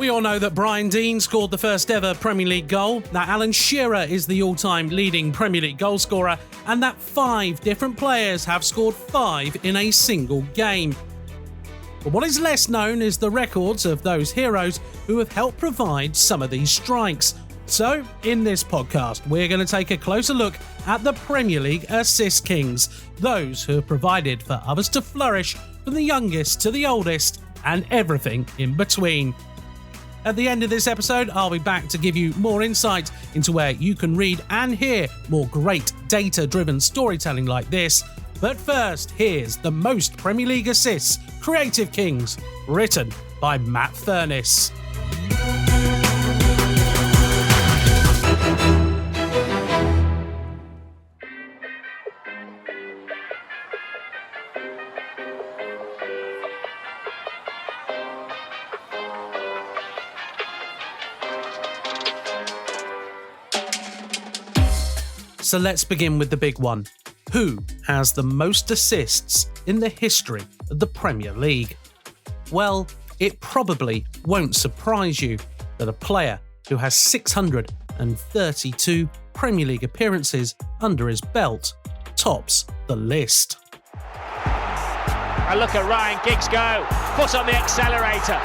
We all know that Brian Deane scored the first ever Premier League goal, that Alan Shearer is the all-time leading Premier League goalscorer, and that 5 different players have scored 5 in a single game. But what is less known is the records of those heroes who have helped provide some of these strikes. So, in this podcast, we're going to take a closer look at the Premier League assist kings, those who have provided for others to flourish, from the youngest to the oldest, and everything in between. At the end of this episode, I'll be back to give you more insight into where you can read and hear more great data-driven storytelling like this. But first, here's the most Premier League assists, Creative Kings, written by Matt Furness. So let's begin with the big one. Who has the most assists in the history of the Premier League? Well, it probably won't surprise you that a player who has 632 Premier League appearances under his belt tops the list. A look at Ryan Giggs go, foot on the accelerator.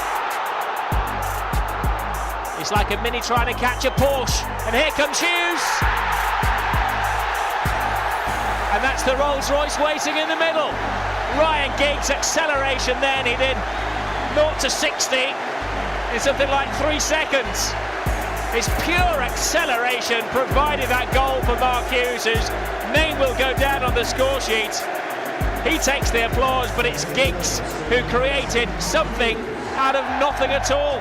It's like a mini trying to catch a Porsche, and here comes Hughes. And that's the Rolls-Royce waiting in the middle. Ryan Giggs' acceleration then, he did 0 to 60 in something like 3 seconds. His pure acceleration provided that goal for Mark Hughes, whose name will go down on the score sheet. He takes the applause, but it's Giggs who created something out of nothing at all.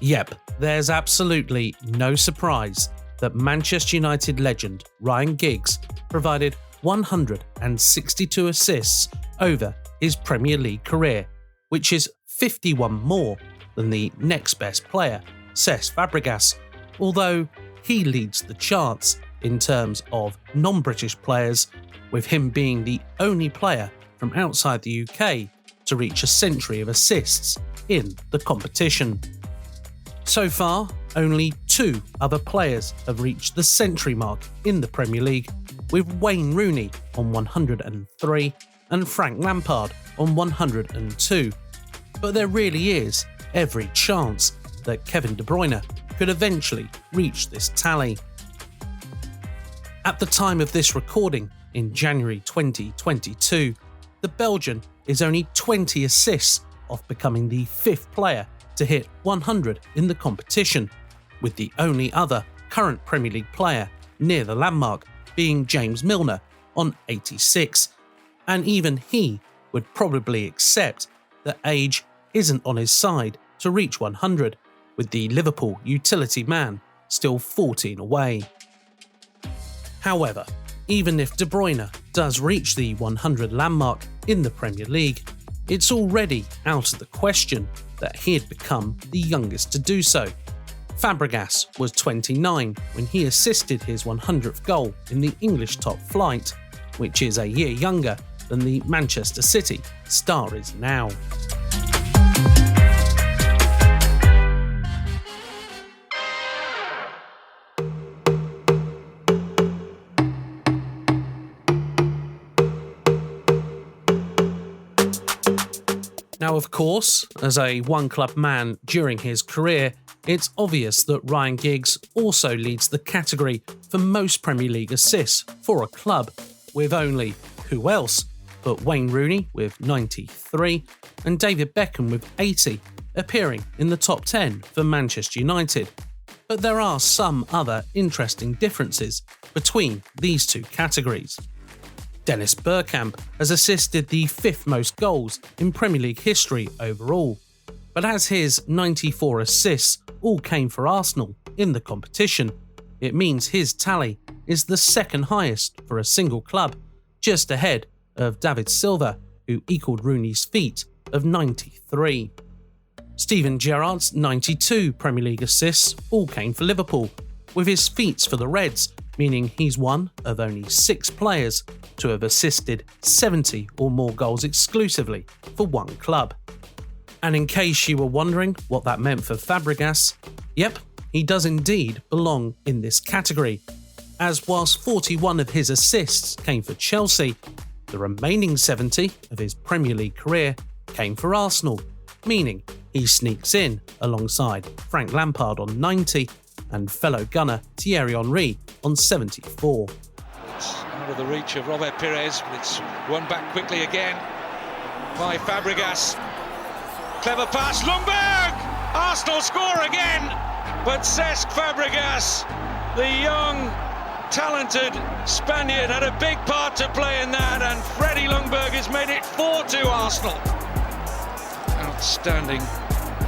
Yep, there's absolutely no surprise that Manchester United legend Ryan Giggs provided 162 assists over his Premier League career, which is 51 more than the next best player, Cesc Fabregas, although he leads the charts in terms of non-British players, with him being the only player from outside the UK to reach a century of assists in the competition. So far, only 2 other players have reached the century mark in the Premier League, with Wayne Rooney on 103 and Frank Lampard on 102. But there really is every chance that Kevin De Bruyne could eventually reach this tally. At the time of this recording, in January 2022, the Belgian is only 20 assists off becoming the 5th player to hit 100 in the competition, with the only other current Premier League player near the landmark being James Milner on 86, and even he would probably accept that age isn't on his side to reach 100, with the Liverpool utility man still 14 away. However, even if De Bruyne does reach the 100 landmark in the Premier League, it's already out of the question that he had become the youngest to do so. Fabregas was 29 when he assisted his 100th goal in the English top flight, which is a year younger than the Manchester City star is now. Now, of course, as a one-club man during his career, it's obvious that Ryan Giggs also leads the category for most Premier League assists for a club, with only, who else, but Wayne Rooney with 93 and David Beckham with 80 appearing in the top 10 for Manchester United. But there are some other interesting differences between these two categories. Dennis Bergkamp has assisted the 5th most goals in Premier League history overall, but as his 94 assists all came for Arsenal in the competition, it means his tally is the 2nd highest for a single club, just ahead of David Silva, who equalled Rooney's feat of 93. Steven Gerrard's 92 Premier League assists all came for Liverpool, with his feats for the Reds meaning he's one of only 6 players to have assisted 70 or more goals exclusively for one club. And in case you were wondering what that meant for Fabregas, yep, he does indeed belong in this category, as whilst 41 of his assists came for Chelsea, the remaining 70 of his Premier League career came for Arsenal, meaning he sneaks in alongside Frank Lampard on 90 and fellow gunner Thierry Henry on 74. It's out of the reach of Robert Pires, but it's won back quickly again by Fabregas. Clever pass, Ljungberg! Arsenal score again, but Cesc Fabregas, the young, talented Spaniard, had a big part to play in that, and Freddie Ljungberg has made it 4-2 Arsenal. Outstanding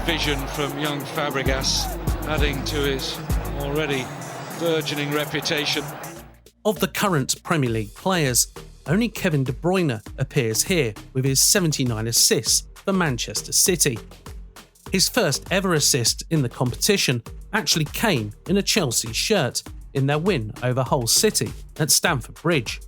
vision from young Fabregas, adding to his already burgeoning reputation. Of the current Premier League players, only Kevin De Bruyne appears here with his 79 assists for Manchester City. His first ever assist in the competition actually came in a Chelsea shirt in their win over Hull City at Stamford Bridge.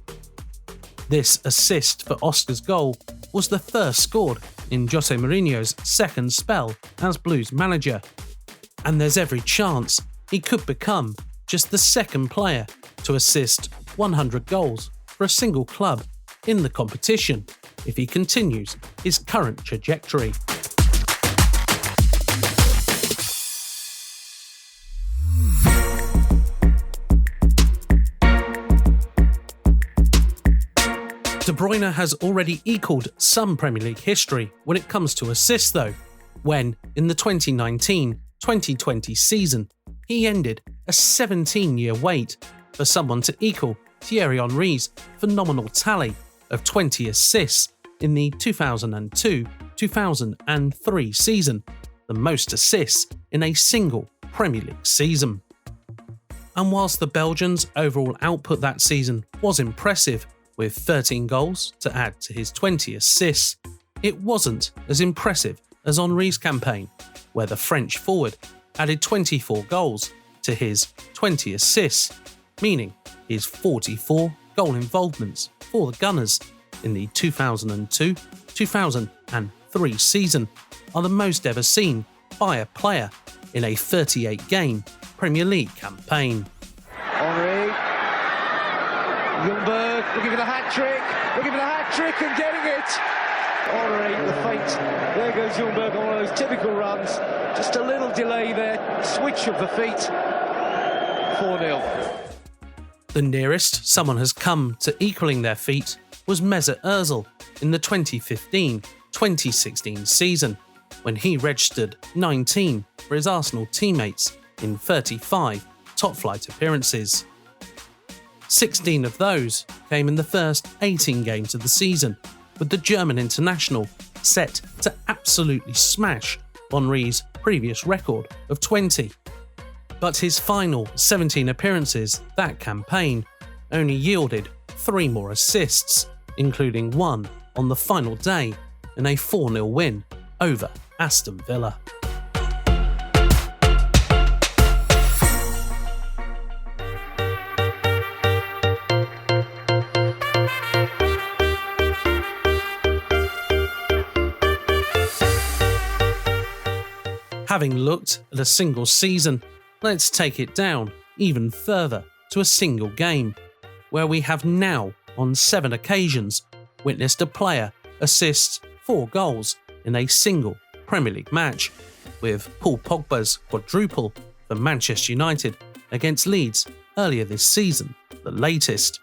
This assist for Oscar's goal was the first scored in Jose Mourinho's second spell as Blues manager, and there's every chance he could become just the second player to assist 100 goals for a single club in the competition if he continues his current trajectory. De Bruyne has already equalled some Premier League history when it comes to assists though, when in the 2019-2020 season he ended a 17-year wait for someone to equal Thierry Henry's phenomenal tally of 20 assists in the 2002-2003 season, the most assists in a single Premier League season. And whilst the Belgians' overall output that season was impressive, with 13 goals to add to his 20 assists, it wasn't as impressive as Henry's campaign, where the French forward added 24 goals to his 20 assists, meaning his 44 goal involvements for the Gunners in the 2002-2003 season are the most ever seen by a player in a 38-game Premier League campaign. Henry, Ljungberg, looking for the hat-trick, and getting it! Henry, the feint, there goes Ljungberg on one of those typical runs, just a little delay there, switch of the feet, 4-0. The nearest someone has come to equalling their feat was Mesut Ozil in the 2015-2016 season, when he registered 19 for his Arsenal teammates in 35 top-flight appearances. 16 of those came in the first 18 games of the season, with the German international set to absolutely smash Henry's previous record of 20. But his final 17 appearances that campaign only yielded 3 more assists, including one on the final day in a 4-0 win over Aston Villa. Having looked at a single season, let's take it down even further to a single game, where we have now, on 7 occasions, witnessed a player assist 4 goals in a single Premier League match, with Paul Pogba's quadruple for Manchester United against Leeds earlier this season, the latest.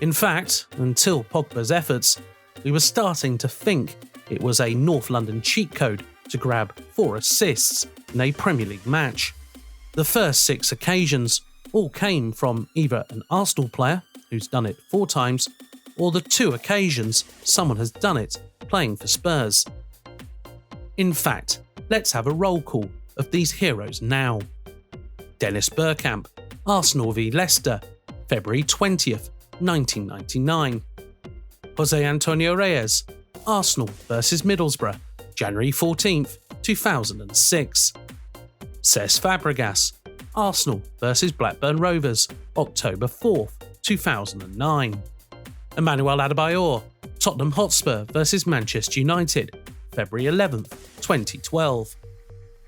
In fact, until Pogba's efforts, we were starting to think it was a North London cheat code to grab 4 assists in a Premier League match. The first 6 occasions all came from either an Arsenal player who's done it 4 times, or the 2 occasions someone has done it playing for Spurs. In fact, let's have a roll call of these heroes now. Dennis Bergkamp, Arsenal v Leicester, February 20th, 1999. Jose Antonio Reyes, Arsenal vs Middlesbrough, January 14th, 2006. Cesc Fabregas, Arsenal vs Blackburn Rovers, October 4th, 2009. Emmanuel Adebayor, Tottenham Hotspur vs Manchester United, February 11th, 2012.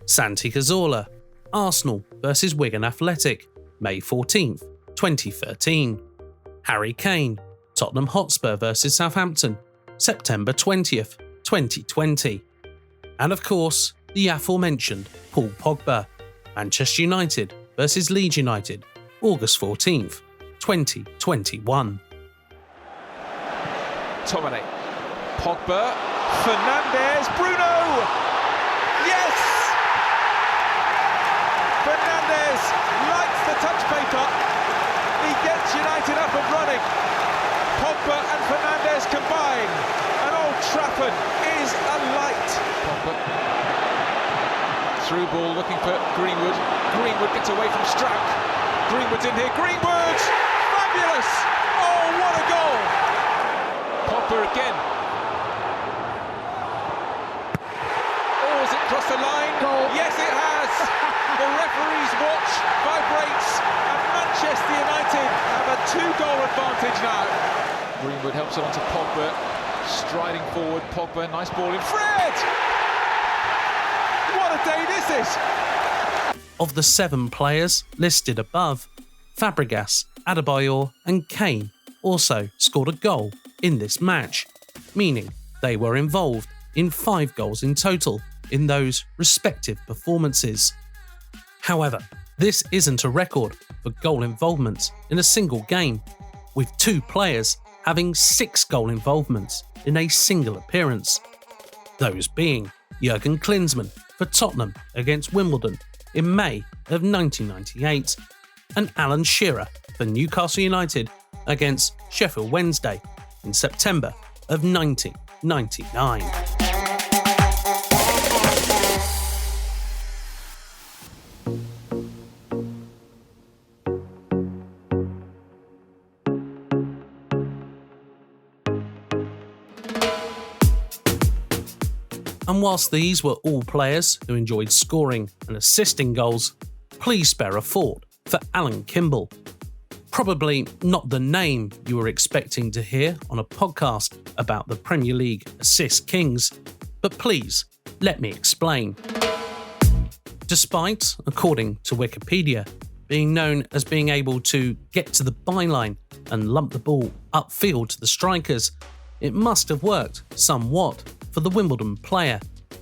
Santi Cazorla, Arsenal vs Wigan Athletic, May 14th, 2013. Harry Kane, Tottenham Hotspur vs Southampton, September 20th, 2020. And of course, the aforementioned Paul Pogba, Manchester United vs Leeds United, August 14th, 2021. Tomine, Pogba, Fernandes, Bruno! Yes! Fernandes lights the touch paper. He gets United up and running. Pogba and Fernandes combine, and Old Trafford is alight. Pogba through ball looking for Greenwood. Greenwood gets away from Struck. Greenwood's in here. Greenwood! Fabulous! Oh, what a goal! Pogba again. Oh, has it crossed the line? Goal. Yes, it has. The referee's watch vibrates, and Manchester United have a 2-goal advantage now. Greenwood helps it onto Pogba, striding forward. Pogba, nice ball in. Fred! What a day this is! Of the 7 players listed above, Fabregas, Adebayor and Kane also scored a goal in this match, meaning they were involved in 5 goals in total in those respective performances. However, this isn't a record for goal involvements in a single game, with 2 players having 6 goal involvements in a single appearance. Those being Jurgen Klinsmann for Tottenham against Wimbledon in May of 1998 and Alan Shearer for Newcastle United against Sheffield Wednesday in September of 1999. And whilst these were all players who enjoyed scoring and assisting goals, please spare a thought for Alan Kimball. Probably not the name you were expecting to hear on a podcast about the Premier League assist kings, but please let me explain. Despite, according to Wikipedia, being known as being able to get to the byline and lump the ball upfield to the strikers, it must have worked somewhat for the Wimbledon player,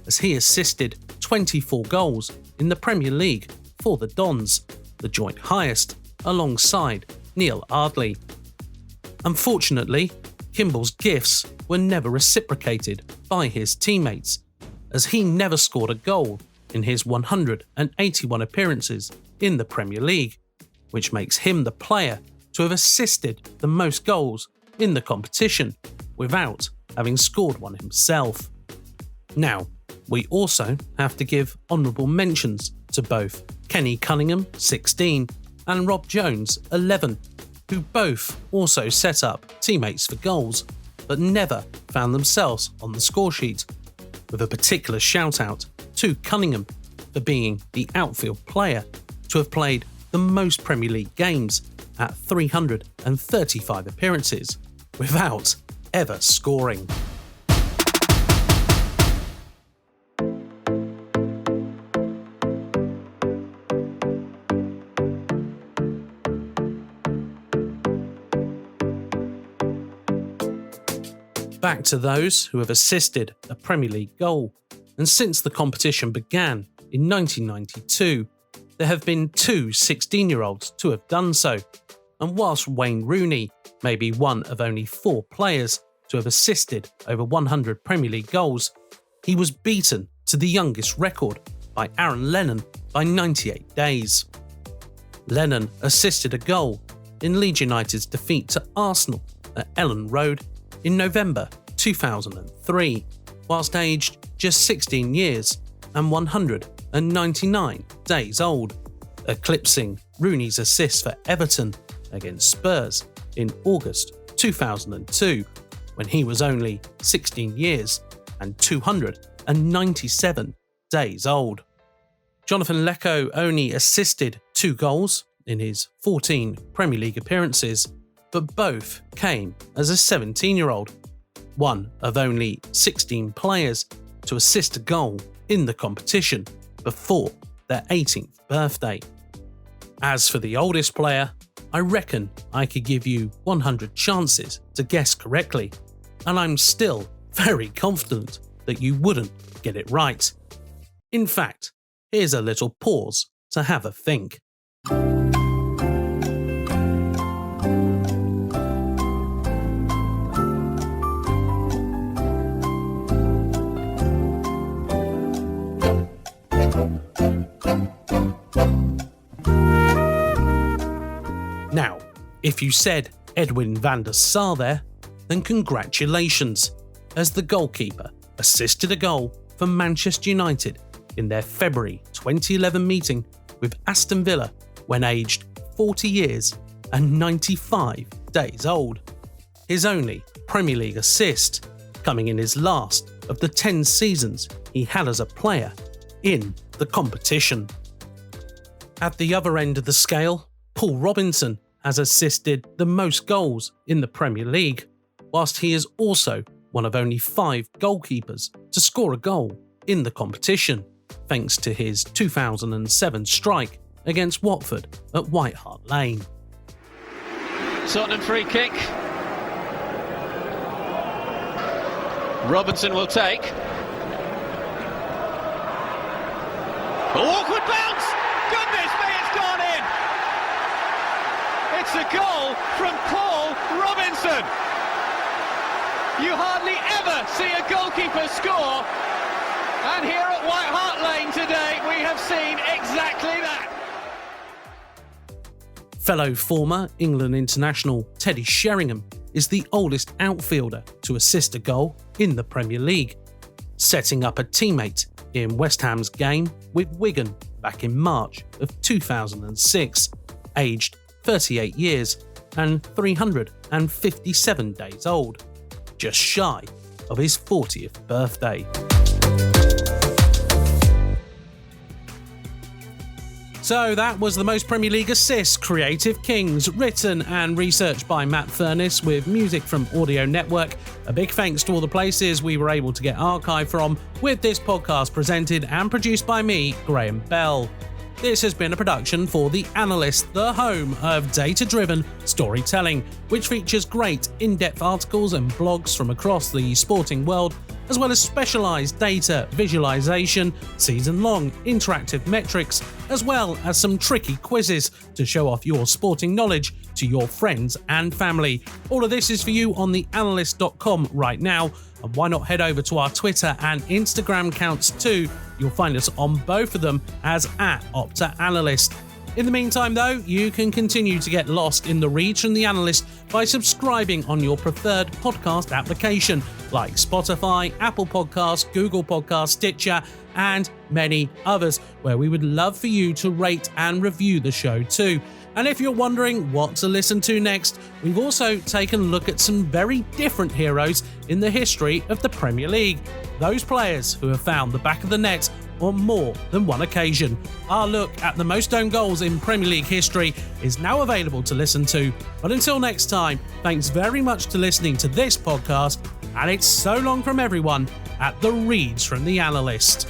as he assisted 24 goals in the Premier League for the Dons, the joint highest, alongside Neil Ardley. Unfortunately, Kimball's gifts were never reciprocated by his teammates, as he never scored a goal in his 181 appearances in the Premier League, which makes him the player to have assisted the most goals in the competition without having scored one himself. Now, we also have to give honourable mentions to both Kenny Cunningham, 16, and Rob Jones, 11, who both also set up teammates for goals, but never found themselves on the scoresheet, with a particular shout-out to Cunningham for being the outfield player to have played the most Premier League games at 335 appearances, without ever scoring. Back to those who have assisted a Premier League goal, and since the competition began in 1992, there have been 2 16-year-olds to have done so, and whilst Wayne Rooney may be one of only 4 players to have assisted over 100 Premier League goals, he was beaten to the youngest record by Aaron Lennon by 98 days. Lennon assisted a goal in Leeds United's defeat to Arsenal at Elland Road in November 2003, whilst aged just 16 years and 199 days old, eclipsing Rooney's assist for Everton against Spurs in August 2002, when he was only 16 years and 297 days old. Jonathan Lecco only assisted 2 goals in his 14 Premier League appearances, but both came as a 17-year-old, one of only 16 players to assist a goal in the competition before their 18th birthday. As for the oldest player, I reckon I could give you 100 chances to guess correctly, and I'm still very confident that you wouldn't get it right. In fact, here's a little pause to have a think. Now, if you said Edwin van der Sar there, then congratulations, as the goalkeeper assisted a goal for Manchester United in their February 2011 meeting with Aston Villa when aged 40 years and 95 days old. His only Premier League assist, coming in his last of the 10 seasons he had as a player in the competition. At the other end of the scale, Paul Robinson has assisted the most goals in the Premier League, whilst he is also one of only 5 goalkeepers to score a goal in the competition, thanks to his 2007 strike against Watford at White Hart Lane. Tottenham free kick. Robinson will take. Awkward bounce! Goodness me, it's gone in! It's a goal from Paul Robinson! You hardly ever see a goalkeeper score, and here at White Hart Lane today we have seen exactly that. Fellow former England international Teddy Sheringham is the oldest outfielder to assist a goal in the Premier League, setting up a teammate in West Ham's game with Wigan back in March of 2006, aged 38 years and 357 days old, just shy of his 40th birthday. So that was the most Premier League assists, Creative Kings, written and researched by Matt Furness with music from Audio Network. A big thanks to all the places we were able to get archive from, with this podcast presented and produced by me, Graham Bell. This has been a production for The Analyst, the home of data-driven storytelling, which features great in-depth articles and blogs from across the sporting world, as well as specialised data visualisation, season-long interactive metrics, as well as some tricky quizzes to show off your sporting knowledge to your friends and family. All of this is for you on theanalyst.com right now, and why not head over to our Twitter and Instagram accounts too? You'll find us on both of them as @OptaAnalyst. In the meantime, though, you can continue to get lost in the reads from The Analyst by subscribing on your preferred podcast application like Spotify, Apple Podcasts, Google Podcasts, Stitcher, and many others, where we would love for you to rate and review the show too. And if you're wondering what to listen to next, we've also taken a look at some very different heroes in the history of the Premier League. Those players who have found the back of the net on more than one occasion. Our look at the most own goals in Premier League history is now available to listen to. But until next time, thanks very much for listening to this podcast, and it's so long from everyone at the Reads from The Analyst.